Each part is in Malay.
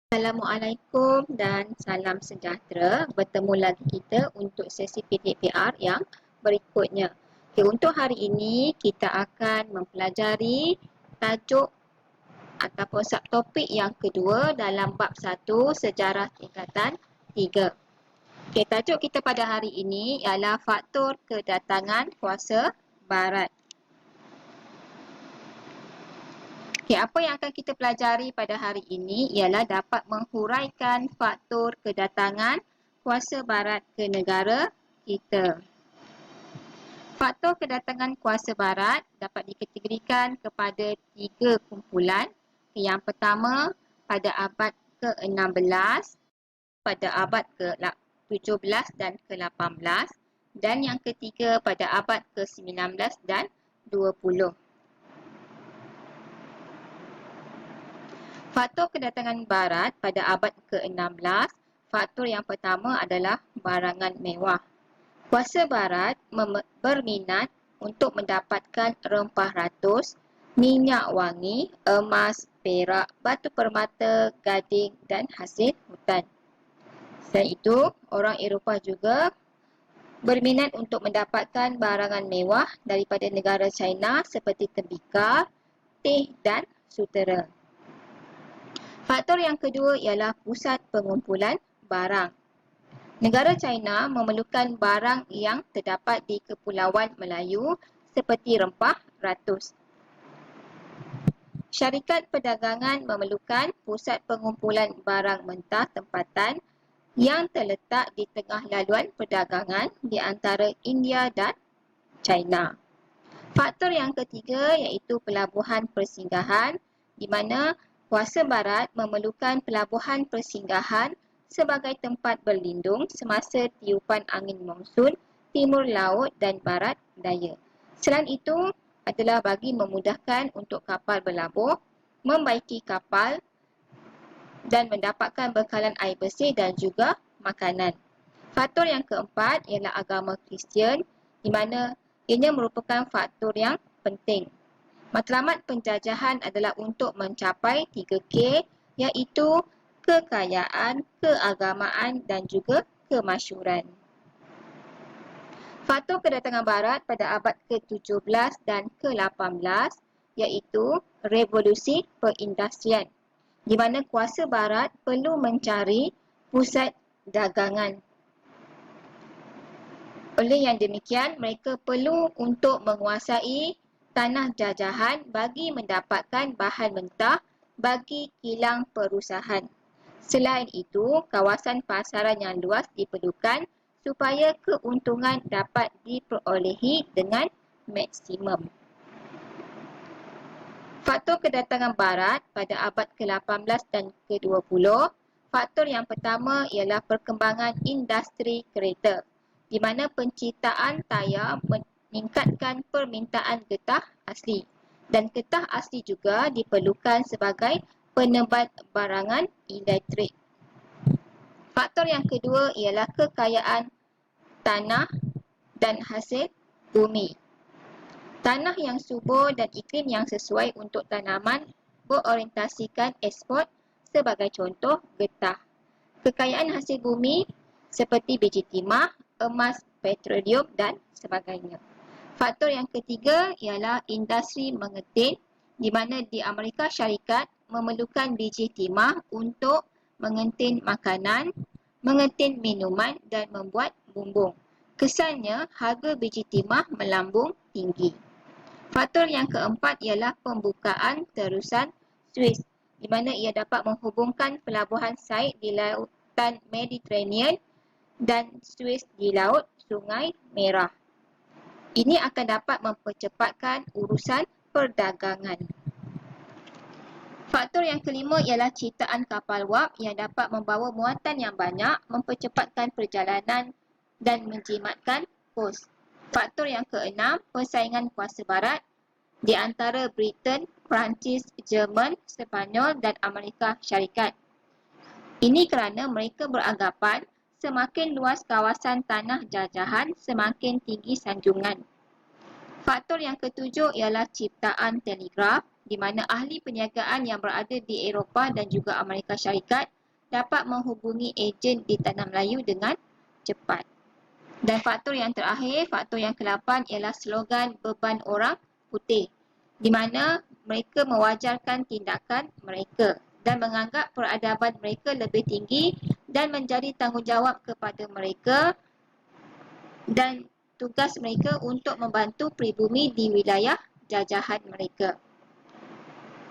Assalamualaikum dan salam sejahtera. Bertemu lagi kita untuk sesi PDPR yang berikutnya. Okay, untuk hari ini kita akan mempelajari tajuk ataupun subtopik yang kedua dalam bab 1 sejarah tingkatan 3. Okay, tajuk kita pada hari ini ialah faktor kedatangan kuasa barat. Okay, apa yang akan kita pelajari pada hari ini ialah dapat menghuraikan faktor kedatangan kuasa barat ke negara kita. Faktor kedatangan kuasa barat dapat dikategorikan kepada 3 kumpulan. Yang pertama pada abad ke-16, pada abad ke-17 dan ke-18 dan yang ketiga pada abad ke-19 dan 20. Faktor kedatangan barat pada abad ke-16, faktor yang pertama adalah barangan mewah. Kuasa barat berminat untuk mendapatkan rempah ratus, minyak wangi, emas, perak, batu permata, gading dan hasil hutan. Selain itu, orang Eropah juga berminat untuk mendapatkan barangan mewah daripada negara China seperti tembikar, teh dan sutera. Faktor yang kedua ialah pusat pengumpulan barang. Negara China memerlukan barang yang terdapat di Kepulauan Melayu seperti rempah ratus. Syarikat perdagangan memerlukan pusat pengumpulan barang mentah tempatan yang terletak di tengah laluan perdagangan di antara India dan China. Faktor yang ketiga iaitu pelabuhan persinggahan di mana kuasa barat memerlukan pelabuhan persinggahan sebagai tempat berlindung semasa tiupan angin monsun timur laut dan barat daya. Selain itu adalah bagi memudahkan untuk kapal berlabuh, membaiki kapal dan mendapatkan bekalan air bersih dan juga makanan. Faktor yang keempat ialah agama Kristian di mana ianya merupakan faktor yang penting. Matlamat penjajahan adalah untuk mencapai 3K iaitu kekayaan, keagamaan dan juga kemasyhuran. Faktor kedatangan barat pada abad ke-17 dan ke-18 iaitu revolusi perindustrian di mana kuasa barat perlu mencari pusat dagangan. Oleh yang demikian, mereka perlu untuk menguasai tanah jajahan bagi mendapatkan bahan mentah bagi kilang perusahaan. Selain itu, kawasan pasaran yang luas diperlukan supaya keuntungan dapat diperolehi dengan maksimum. Faktor kedatangan barat pada abad ke-18 dan ke-20, faktor yang pertama ialah perkembangan industri kereta di mana penciptaan tayar meningkatkan permintaan getah asli dan getah asli juga diperlukan sebagai penebat barangan elektrik. Faktor yang kedua ialah kekayaan tanah dan hasil bumi. Tanah yang subur dan iklim yang sesuai untuk tanaman berorientasikan ekspor sebagai contoh getah. Kekayaan hasil bumi seperti biji timah, emas, petroleum dan sebagainya. Faktor yang ketiga ialah industri mengetin di mana di Amerika Syarikat memerlukan biji timah untuk mengetin makanan, mengetin minuman dan membuat bumbung. Kesannya harga biji timah melambung tinggi. Faktor yang keempat ialah pembukaan terusan Suez di mana ia dapat menghubungkan pelabuhan Said di lautan Mediterranean dan Suez di laut Sungai Merah. Ini akan dapat mempercepatkan urusan perdagangan. Faktor yang kelima ialah ciptaan kapal wap yang dapat membawa muatan yang banyak, mempercepatkan perjalanan dan menjimatkan kos. Faktor yang keenam, persaingan kuasa barat di antara Britain, Perancis, Jerman, Sepanyol dan Amerika Syarikat. Ini kerana mereka beranggapan semakin luas kawasan tanah jajahan, semakin tinggi sanjungan. Faktor yang ketujuh ialah ciptaan telegraf di mana ahli perniagaan yang berada di Eropah dan juga Amerika Syarikat dapat menghubungi ejen di Tanah Melayu dengan cepat. Dan faktor yang terakhir, faktor yang ke-8 ialah slogan beban orang putih, di mana mereka mewajarkan tindakan mereka dan menganggap peradaban mereka lebih tinggi dan menjadi tanggungjawab kepada mereka dan tugas mereka untuk membantu pribumi di wilayah jajahan mereka.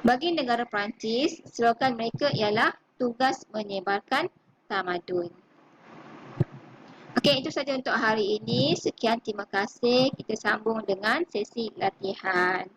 Bagi negara Perancis, slogan mereka ialah tugas menyebarkan tamadun. Okey, itu saja untuk hari ini. Sekian, terima kasih. Kita sambung dengan sesi latihan.